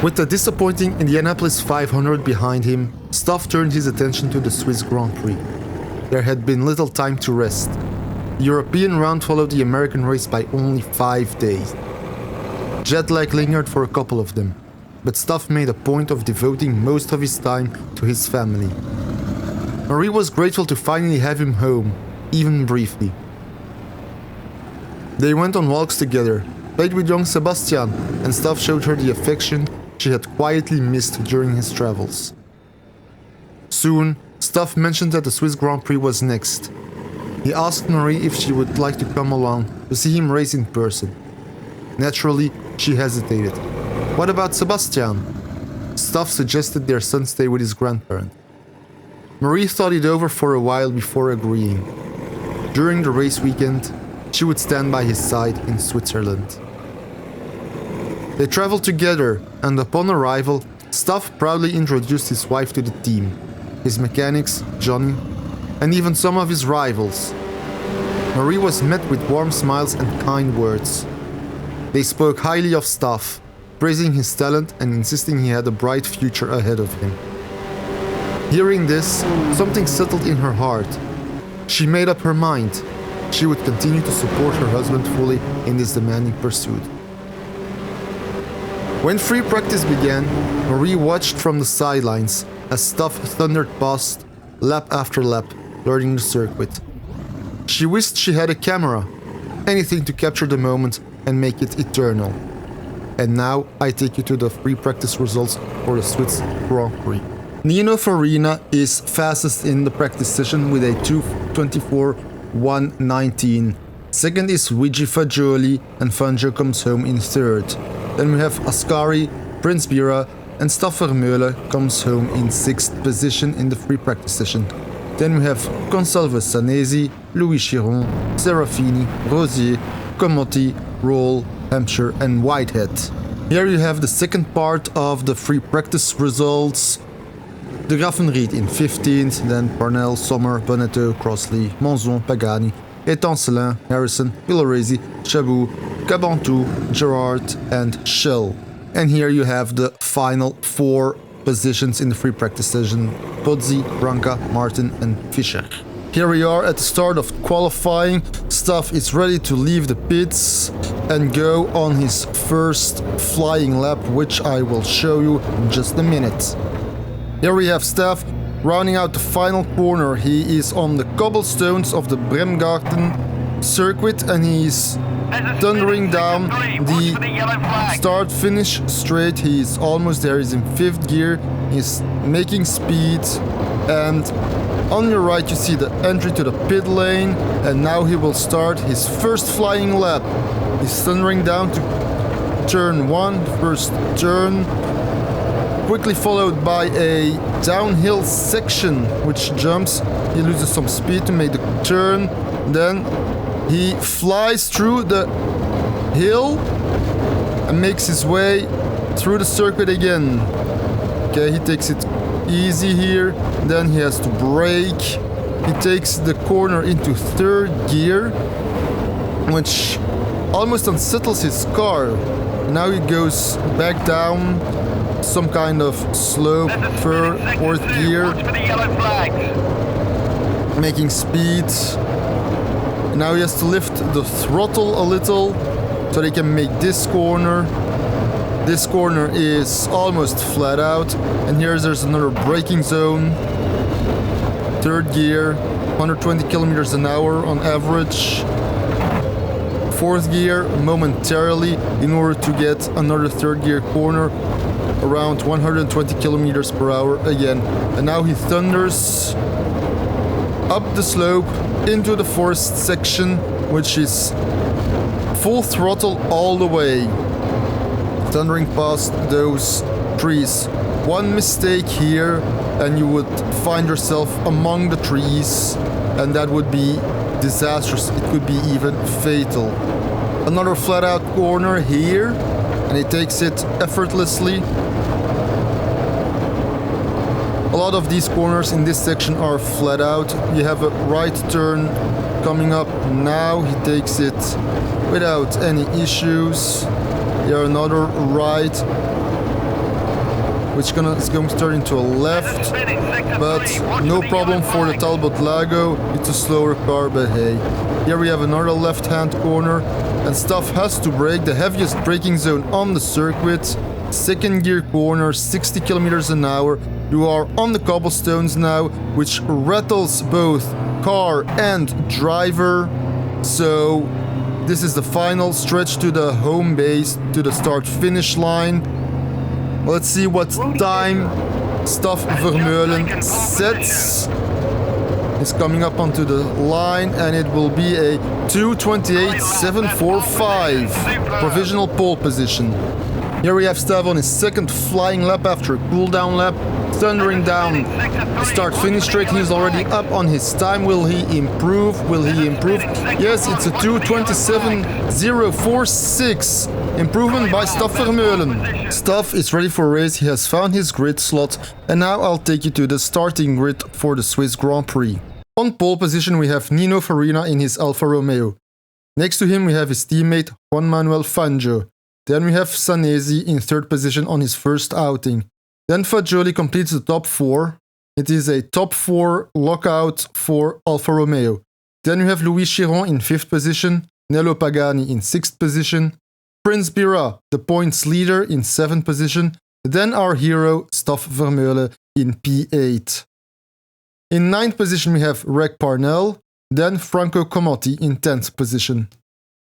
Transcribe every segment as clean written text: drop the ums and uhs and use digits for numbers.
With the disappointing Indianapolis 500 behind him, Staf turned his attention to the Swiss Grand Prix. There had been little time to rest. The European round followed the American race by only 5 days. Jet lag lingered for a couple of them, but Staf made a point of devoting most of his time to his family. Marie was grateful to finally have him home, even briefly. They went on walks together, played with young Sebastian, and Staf showed her the affection she had quietly missed during his travels. Soon, Staf mentioned that the Swiss Grand Prix was next. He asked Marie if she would like to come along to see him race in person. Naturally, she hesitated. What about Sebastian? Staf suggested their son stay with his grandparent. Marie thought it over for a while before agreeing. During the race weekend, she would stand by his side in Switzerland. They traveled together, and upon arrival, Staf proudly introduced his wife to the team, his mechanics, Johnny, and even some of his rivals. Marie was met with warm smiles and kind words. They spoke highly of Staf, praising his talent and insisting he had a bright future ahead of him. Hearing this, something settled in her heart. She made up her mind. She would continue to support her husband fully in this demanding pursuit. When free practice began, Marie watched from the sidelines as Staf thundered past, lap after lap, learning the circuit. She wished she had a camera, anything to capture the moment and make it eternal. And now I take you to the free practice results for the Swiss Grand Prix. Nino Farina is fastest in the practice session with a 2:24.119. Second is Luigi Fagioli, and Fangio comes home in third. Then we have Ascari, Prince Bira, and Staf Vermeulen comes home in sixth position in the free practice session. Then we have Consalves Sanesi, Louis Chiron, Serafini, Rosier, Comotti, Roll, Hampshire, and Whitehead. Here you have the second part of the free practice results. De Graffenried in 15th, then Parnell, Sommer, Bonneto, Crossley, Monzon, Pagani, Étancelin, Harrison, Villoresi, Chabot, Cabantou, Gerard, and Schell. And here you have the final 4 positions in the free practice session: Pozzi, Branca, Martin, and Fischer. Here we are at the start of qualifying. Staf is ready to leave the pits and go on his first flying lap, which I will show you in just a minute. Here we have Staf rounding out the final corner. He is on the cobblestones of the Bremgarten circuit and he's thundering down the start-finish straight. He is almost there. He's in 5th gear. He's making speed, and on your right you see the entry to the pit lane, and now he will start his first flying lap. He's thundering down to turn 1, first turn, quickly followed by a downhill section which jumps. He loses some speed to make the turn, then he flies through the hill and makes his way through the circuit again. Okay, he takes it easy here, then he has to brake. He takes the corner into 3rd gear, which almost unsettles his car. Now he goes back down some kind of slope, 4th gear, making speed. Now he has to lift the throttle a little so they can make this corner. This corner is almost flat out, and there's another braking zone. 3rd gear, 120 kilometers an hour on average. 4th gear momentarily in order to get another 3rd gear corner around 120 kilometers per hour again. And now he thunders up the slope into the forest section, which is full throttle all the way, thundering past those trees. One mistake here and you would find yourself among the trees, and that would be disastrous. It could be even fatal. Another flat out corner here, and he takes it effortlessly. A lot of these corners in this section are flat out. You have a right turn coming up now. He takes it without any issues. Here another right. which is going to turn into a left, but no problem for the Talbot Lago. It's a slower car, but hey. Here we have another left-hand corner, and Staf has to brake, the heaviest braking zone on the circuit. Second gear corner, 60 kilometers an hour. You are on the cobblestones now, which rattles both car and driver. So this is the final stretch to the home base, to the start-finish line. Let's see what time Staf Vermeulen sets. It's coming up onto the line, and it will be a 2:28.745 provisional pole position. Here we have Staf on his second flying lap after a cooldown lap, thundering down the start-finish straight. He's already up on his time. Will he improve? Will he improve? Yes, it's a 2:27.046. Improvement by Staf Vermeulen. Staf is ready for a race. He has found his grid slot. And now I'll take you to the starting grid for the Swiss Grand Prix. On pole position we have Nino Farina in his Alfa Romeo. Next to him we have his teammate Juan Manuel Fangio. Then we have Sanesi in third position on his first outing. Then Fagioli completes the top 4. It is a top 4 lockout for Alfa Romeo. Then we have Louis Chiron in 5th position, Nello Pagani in 6th position, Prince Bira, the points leader, in 7th position, then our hero Staf Vermeulen in P8. In 9th position we have Reg Parnell, then Franco Comotti in 10th position.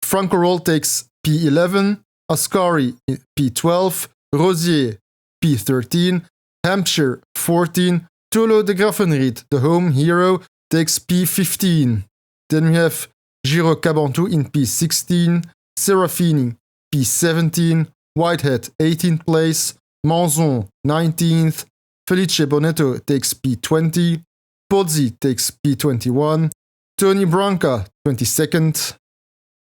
Franco Roll takes P11, Ascari P12, Rosier P13, Hampshire 14, Tolo de Graffenried, the home hero, takes P15. Then we have Giro Cabantu in P16, Serafini P17, Whitehead 18th place, Manzon 19th, Felice Bonetto takes P20, Pozzi takes P21, Tony Branca 22nd,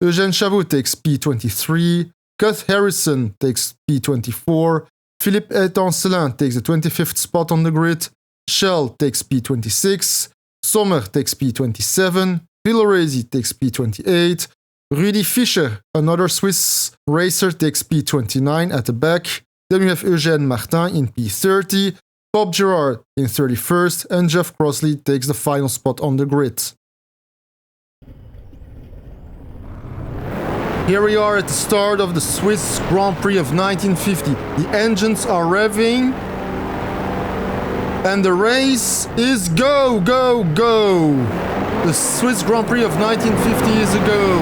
Eugène Chabot takes P23, Cuth Harrison takes P24, Philippe Etancelin takes the 25th spot on the grid, Shell takes P26, Sommer takes P27, Villoresi takes P28, Rudi Fischer, another Swiss racer, takes P29 at the back. Then we have Eugène Martin in P30, Bob Gerard in 31st, and Jeff Crossley takes the final spot on the grid. Here we are at the start of the Swiss Grand Prix of 1950. The engines are revving. And the race is go, go, go! The Swiss Grand Prix of 1950 is a go.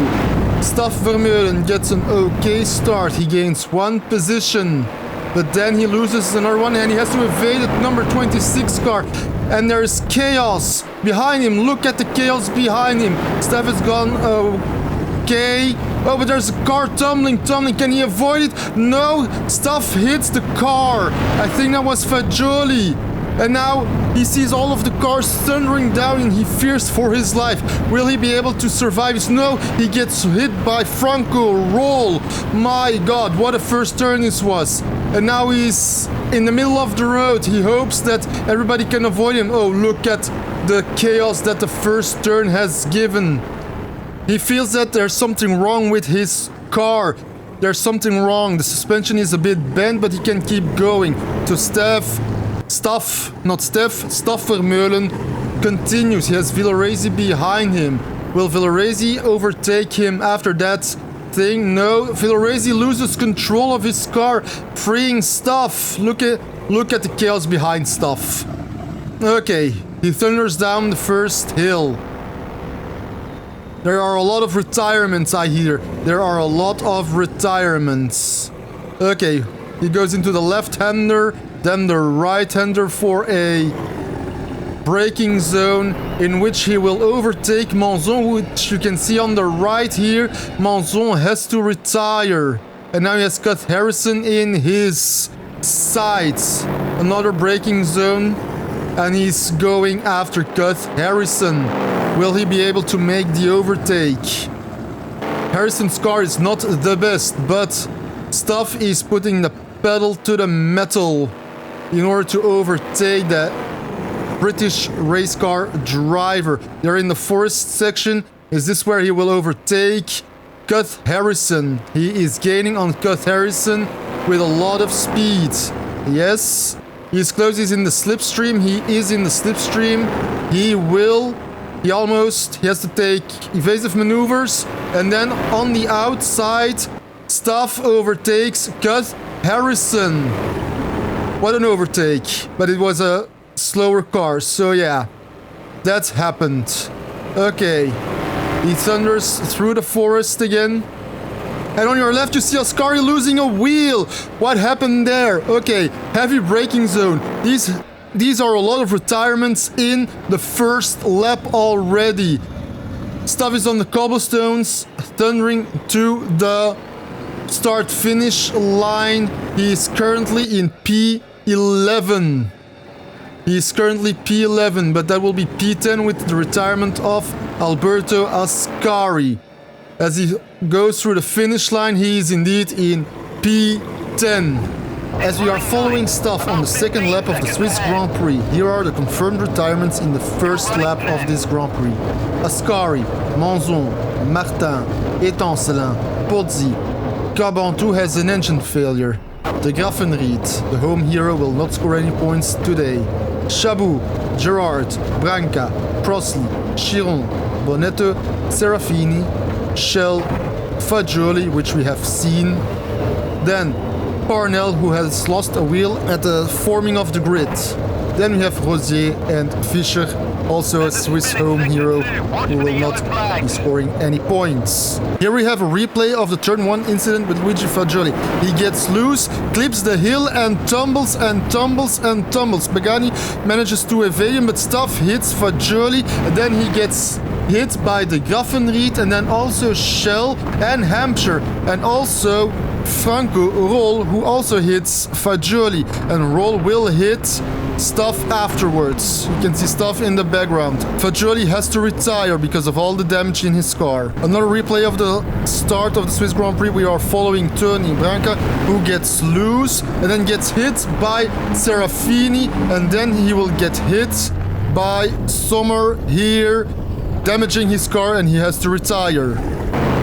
Staf Vermeulen gets an okay start. He gains 1 position. But then he loses another one and he has to evade the number 26 car. And there is chaos behind him. Look at the chaos behind him. Staf has gone okay. Oh, but there's a car tumbling. Can he avoid it? No, Staf hits the car. I think that was Fagioli. And now he sees all of the cars thundering down and he fears for his life. Will he be able to survive this? No, he gets hit by Franco Roll. My God, what a first turn this was. And now he's in the middle of the road. He hopes that everybody can avoid him. Oh, look at the chaos that the first turn has given. He feels that there's something wrong with his car. There's something wrong. The suspension is a bit bent, but he can keep going. To Staf Vermeulen continues. He has Villoresi behind him. Will Villoresi overtake him after that thing? No, Villoresi loses control of his car, freeing Staf. Look at the chaos behind Staf. Okay, he thunders down the first hill. There are a lot of retirements, I hear. There are a lot of retirements. Okay, he goes into the left-hander, then the right-hander for a braking zone in which he will overtake Manzon, which you can see on the right here. Manzon has to retire. And now he has Cuth Harrison in his sights. Another braking zone. And he's going after Cuth Harrison. Will he be able to make the overtake? Harrison's car is not the best, but Staf is putting the pedal to the metal in order to overtake that British race car driver. They're in the forest section. Is this where he will overtake Cuth Harrison? He is gaining on Cuth Harrison with a lot of speed. Yes, He's close. He's in the slipstream. He is in the slipstream. He has to take evasive maneuvers. And then on the outside, Staf overtakes Gus Harrison. What an overtake. But it was a slower car. So yeah, that's happened. Okay. He thunders through the forest again. And on your left, you see Ascari losing a wheel. What happened there? Okay, heavy braking zone. These are a lot of retirements in the first lap already. Staf is on the cobblestones, thundering to the start-finish line. He is currently in P11. He is currently P11, but that will be P10 with the retirement of Alberto Ascari. As he goes through the finish line, he is indeed in P10. As we are following Staf on the second lap of the Swiss Grand Prix, here are the confirmed retirements in the first lap of this Grand Prix. Ascari, Manzon, Martin, Étancelin, Pozzi. Cabantu has an engine failure. De Graffenried, the home hero, will not score any points today. Chabot, Gerard, Branca, Prosley, Chiron, Bonetto, Serafini, Shell, Fagioli, which we have seen. Then Parnell, who has lost a wheel at the forming of the grid. Then we have Rosier and Fischer, also a Swiss home hero, who will not be scoring any points. Here we have a replay of the turn 1 incident with Luigi Fagioli. He gets loose, clips the hill and tumbles and tumbles and tumbles. Pagani manages to evade him, but Staf hits Fagioli, and then he gets hit by the Graffenried, and then also Shell and Hampshire, and also Franco Roll, who also hits Fagioli, and Roll will hit Staf afterwards. You can see Staf in the background. Fagioli has to retire because of all the damage in his car. Another replay of the start of the Swiss Grand Prix. We are following Tony Branca, who gets loose and then gets hit by Serafini, and then he will get hit by Sommer here, damaging his car, and he has to retire.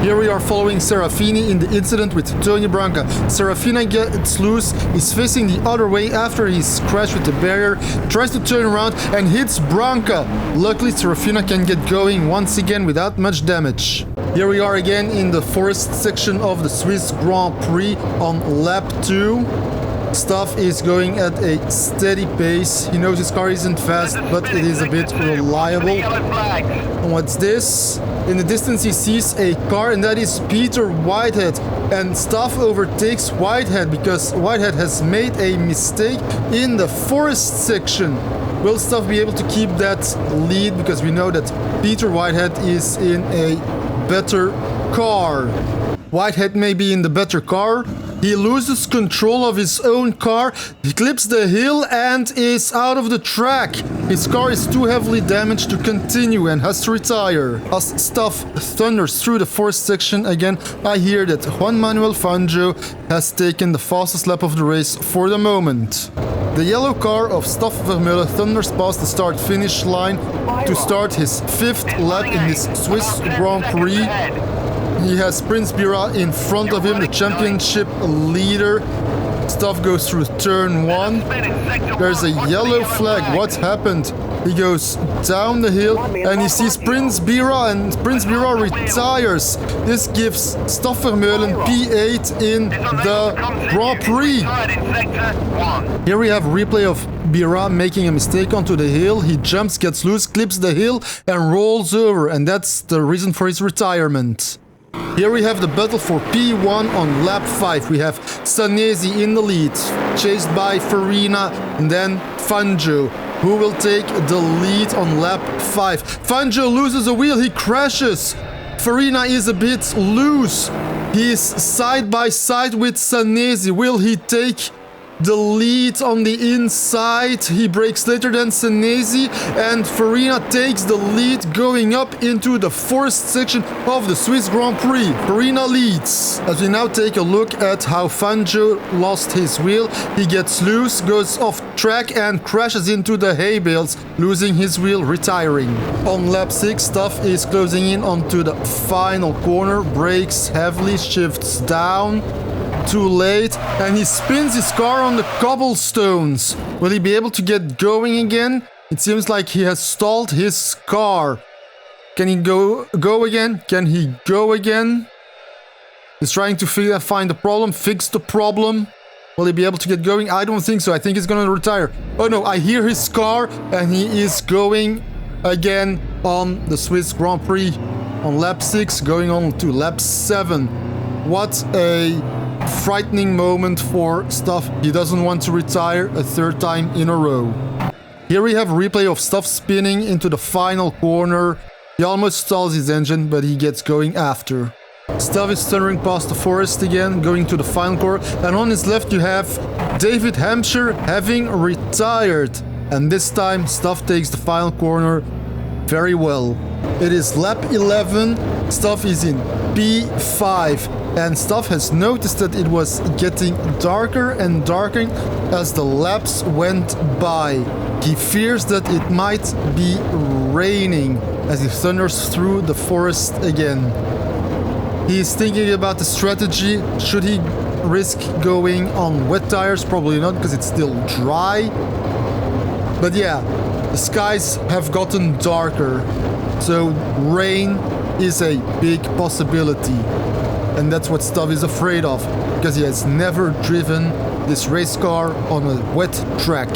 Here we are following Serafini in the incident with Tony Branca. Serafini gets loose, is facing the other way after he's crashed with the barrier, tries to turn around and hits Branca. Luckily, Serafini can get going once again without much damage. Here we are again in the forest section of the Swiss Grand Prix on lap 2. Staf is going at a steady pace. He knows his car isn't fast, but it is a bit reliable. And what's this? In the distance he sees a car, and that is Peter Whitehead. And Staf overtakes Whitehead because Whitehead has made a mistake in the forest section. Will Staf be able to keep that lead? Because we know that Peter Whitehead is in a better car. Whitehead may be in the better car. He loses control of his own car, he clips the hill and is out of the track. His car is too heavily damaged to continue and has to retire. As Staf thunders through the forest section again, I hear that Juan Manuel Fangio has taken the fastest lap of the race for the moment. The yellow car of Staf Vermeulen thunders past the start-finish line to start his 5th lap in this Swiss Grand Prix. He has Prince Bira in front of him, the championship leader. Staf goes through turn 1. There's a yellow flag. What happened? He goes down the hill and he sees Prince Bira, and Prince Bira retires. This gives Staf Vermeulen P8 in the Grand Prix. Here we have a replay of Bira making a mistake onto the hill. He jumps, gets loose, clips the hill and rolls over, and that's the reason for his retirement. Here we have the battle for P1 on lap 5. We have Sanesi in the lead, chased by Farina and then Fangio, who will take the lead on lap 5. Fangio loses a wheel, he crashes. Farina is a bit loose. He's side by side with Sanesi. Will he take the lead on the inside? He brakes later than Sanesi, and Farina takes the lead going up into the forest section of the Swiss Grand Prix. Farina leads. As we now take a look at how Fangio lost his wheel, he gets loose, goes off track and crashes into the hay bales, losing his wheel, retiring. On lap 6, Staf is closing in onto the final corner, brakes heavily, shifts down. too late, and he spins his car on the cobblestones. Will he be able to get going again? It seems like he has stalled his car. Can he go again? Can he go again? He's trying to find the problem, fix the problem. Will he be able to get going? I don't think so. I think he's gonna retire. Oh no, I hear his car, and he is going again on the Swiss Grand Prix on lap 6, going on to lap 7. What a frightening moment for Staf. He doesn't want to retire a third time in a row. Here we have a replay of Staf spinning into the final corner. He almost stalls his engine, but he gets going after. Staf is thundering past the forest again, going to the final corner, and on his left you have David Hampshire having retired. And this time Staf takes the final corner very well. It is lap 11, Staf is in P5, and Staf has noticed that it was getting darker and darker as the laps went by. He fears that it might be raining as he thunders through the forest again. He is thinking about the strategy. Should he risk going on wet tires? Probably not, because it's still dry. But yeah, the skies have gotten darker, so rain is a big possibility. And that's what Staf is afraid of, because he has never driven this race car on a wet track.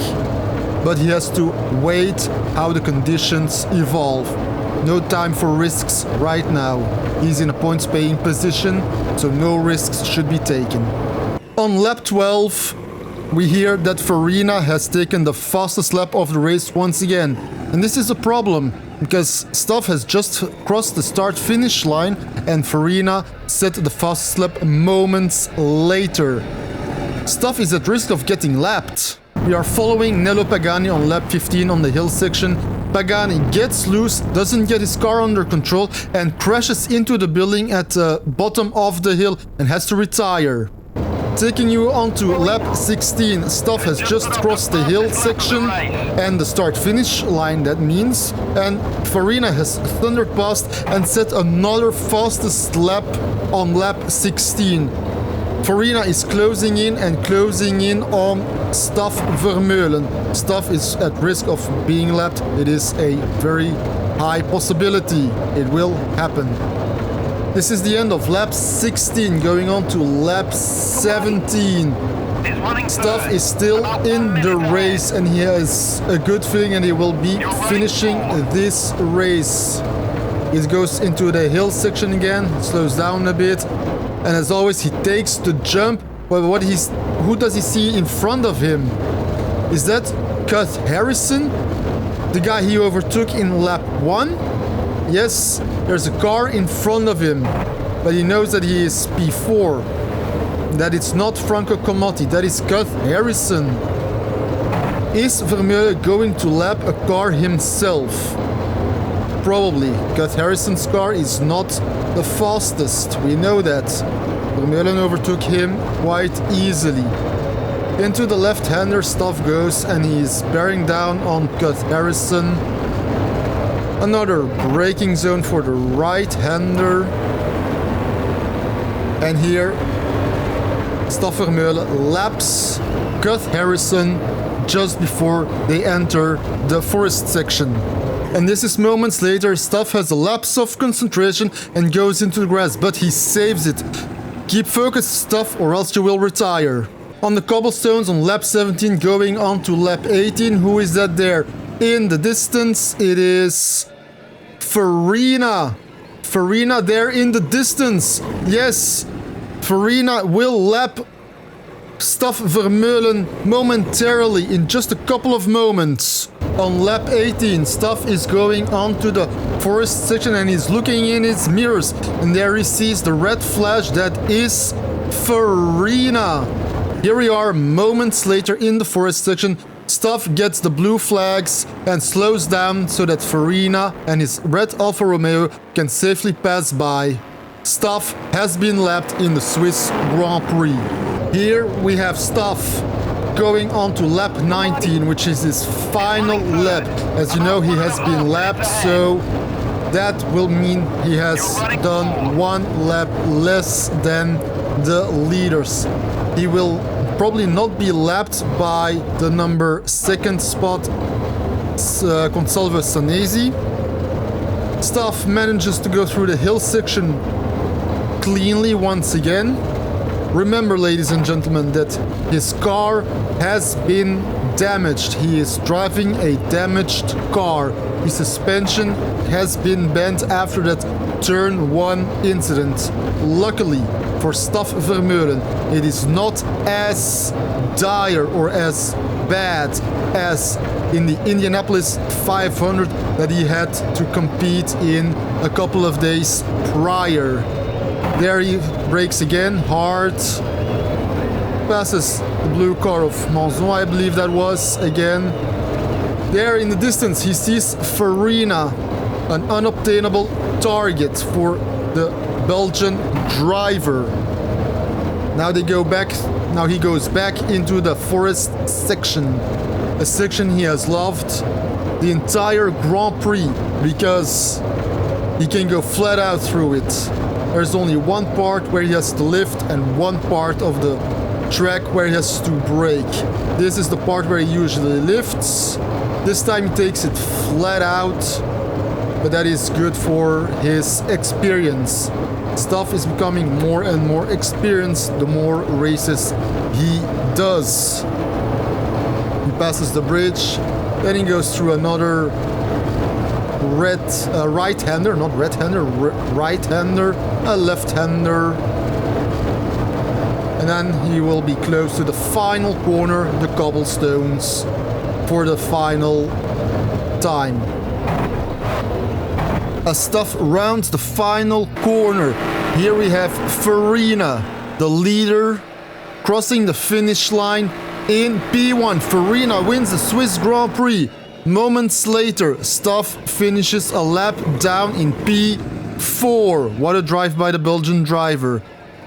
But he has to wait how the conditions evolve. No time for risks right now. He's in a points-paying position, so no risks should be taken. On lap 12, we hear that Farina has taken the fastest lap of the race once again. And this is a problem, because Staf has just crossed the start-finish line and Farina set the fastest lap moments later. Staf is at risk of getting lapped. We are following Nello Pagani on lap 15 on the hill section. Pagani gets loose, doesn't get his car under control, and crashes into the building at the bottom of the hill and has to retire. Taking you on to lap 16, Staf has just crossed the hill section and the start-finish line, that means, and Farina has thundered past and set another fastest lap on lap 16. Farina is closing in on Staf Vermeulen. Staf is at risk of being lapped. It is a very high possibility. It will happen. This is the end of lap 16, going on to lap 17. Staf is still in the race and he has a good feeling and he will be finishing this race. He goes into the hill section again, slows down a bit, and as always he takes the jump. But who does he see in front of him? Is that Cut Harrison? The guy he overtook in lap 1? Yes, there's a car in front of him, but he knows that he is P4. That it's not Franco Comotti, that is Cut Harrison. Is Vermeulen going to lap a car himself? Probably. Cut Harrison's car is not the fastest, we know that. Vermeulen overtook him quite easily. Into the left-hander Staf goes and he is bearing down on Cut Harrison. Another braking zone for the right-hander. And here Staf Vermeulen laps Cut Harrison just before they enter the forest section. And this is moments later. Staf has a lapse of concentration and goes into the grass, but he saves it. Keep focused, Staf, or else you will retire. On the cobblestones on lap 17 going on to lap 18. Who is that there? In the distance, it is Farina. Farina there in the distance. Yes, Farina will lap Staf Vermeulen momentarily in just a couple of moments. On lap 18, Staf is going on to the forest section and he's looking in his mirrors. And there he sees the red flash that is Farina. Here we are moments later in the forest section. Staf gets the blue flags and slows down so that Farina and his red Alfa Romeo can safely pass by. Staf has been lapped in the Swiss Grand Prix. Here we have Staf going on to lap 19, which is his final lap. As you know, he has been lapped, so that will mean he has done one lap less than the leaders. He will probably not be lapped by the number 2nd spot, Consalvo Sanesi. Staf manages to go through the hill section cleanly once again. Remember, ladies and gentlemen, that his car has been damaged. He is driving a damaged car. His suspension has been bent after that turn 1 incident. Luckily for Staf Vermeulen, it is not as dire or as bad as in the Indianapolis 500 that he had to compete in a couple of days prior. There he brakes again, hard, passes the blue car of Monzon, I believe that was, again. There in the distance he sees Farina, an unobtainable target for the Belgian driver. Now he goes back into the forest section, a section he has loved the entire Grand Prix because he can go flat out through it. There's only one part where he has to lift and one part of the track where he has to brake. This is the part where he usually lifts. This time he takes it flat out, but that is good for his experience. Staf is becoming more and more experienced the more races he does. He passes the bridge, then he goes through another right-hander, not red-hander, right-hander, a left-hander. And then he will be close to the final corner, the cobblestones, for the final time. As Staf rounds the final corner, here we have Farina, the leader, crossing the finish line in P1. Farina wins the Swiss Grand Prix. Moments later, Staf finishes a lap down in P4. What a drive by the Belgian driver.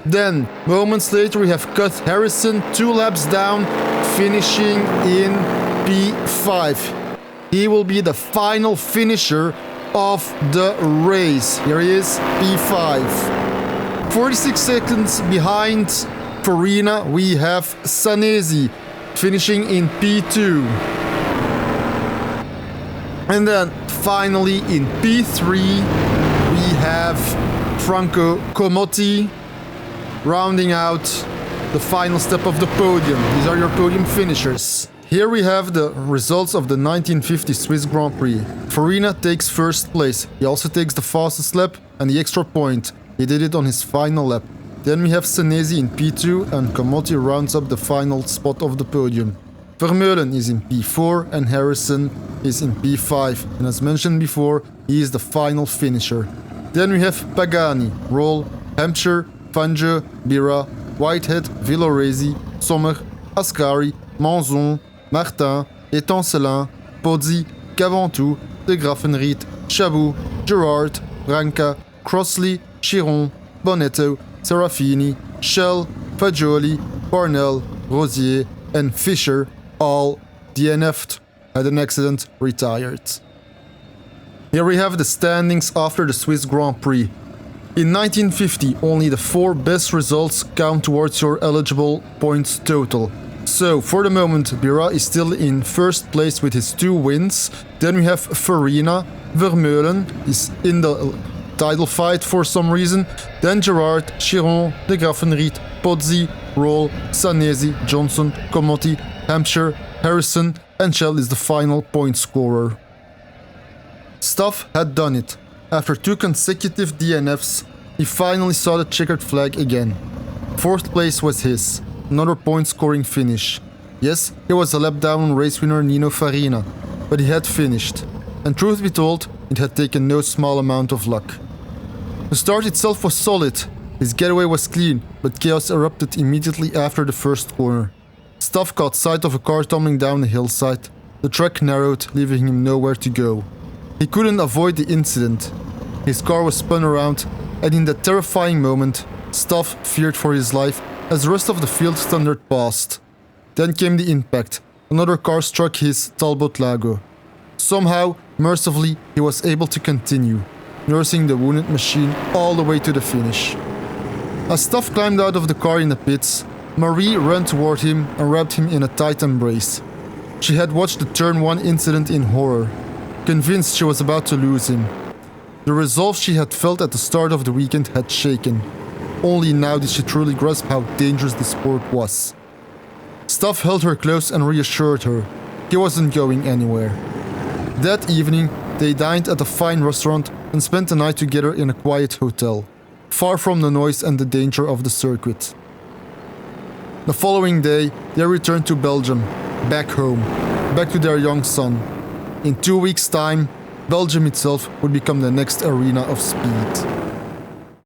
Then, moments later, we have cut Harrison 2 laps down, finishing in P5. He will be the final finisher of the race. Here he is, P5. 46 seconds behind Farina, we have Sanesi, finishing in P2. And then finally in P3 we have Franco Comotti rounding out the final step of the podium. These are your podium finishers. Here we have the results of the 1950 Swiss Grand Prix. Farina takes first place. He also takes the fastest lap and the extra point. He did it on his final lap. Then we have Sanesi in P2 and Comotti rounds up the final spot of the podium. Vermeulen is in P4 and Harrison is in P5. And as mentioned before, he is the final finisher. Then we have Pagani, Roll, Hampshire, Fangio, Bira, Whitehead, Villoresi, Sommer, Ascari, Manzon, Martin, Étancelin, Pozzi, Caventou, De Graffenried, Chabot, Gerard, Branca, Crossley, Chiron, Bonetto, Serafini, Shell, Fagioli, Parnell, Rosier, and Fischer all DNF'd, had an accident, retired. Here we have the standings after the Swiss Grand Prix. In 1950, only the 4 best results count towards your eligible points total. So, for the moment, Bira is still in first place with his 2 wins. Then we have Farina, Vermeulen is in the title fight for some reason. Then Gerard, Chiron, De Graffenried, Pozzi, Roll, Sanesi, Johnson, Comotti, Hampshire, Harrison, and Shell is the final point scorer. Staf had done it. After 2 consecutive DNFs, he finally saw the checkered flag again. 4th place was his, another point-scoring finish. Yes, he was a lap down on race winner Nino Farina, but he had finished. And truth be told, it had taken no small amount of luck. The start itself was solid. His getaway was clean, but chaos erupted immediately after the first corner. Staf caught sight of a car tumbling down the hillside. The track narrowed, leaving him nowhere to go. He couldn't avoid the incident. His car was spun around, and in that terrifying moment, Staf feared for his life as the rest of the field thundered past. Then came the impact. Another car struck his Talbot Lago. Somehow, mercifully, he was able to continue, nursing the wounded machine all the way to the finish. As Staf climbed out of the car in the pits, Marie ran toward him and wrapped him in a tight embrace. She had watched the Turn 1 incident in horror, convinced she was about to lose him. The resolve she had felt at the start of the weekend had shaken. Only now did she truly grasp how dangerous the sport was. Staf held her close and reassured her he wasn't going anywhere. That evening, they dined at a fine restaurant and spent the night together in a quiet hotel, far from the noise and the danger of the circuit. The following day, they returned to Belgium, back home, back to their young son. In 2 weeks' time, Belgium itself would become the next arena of speed.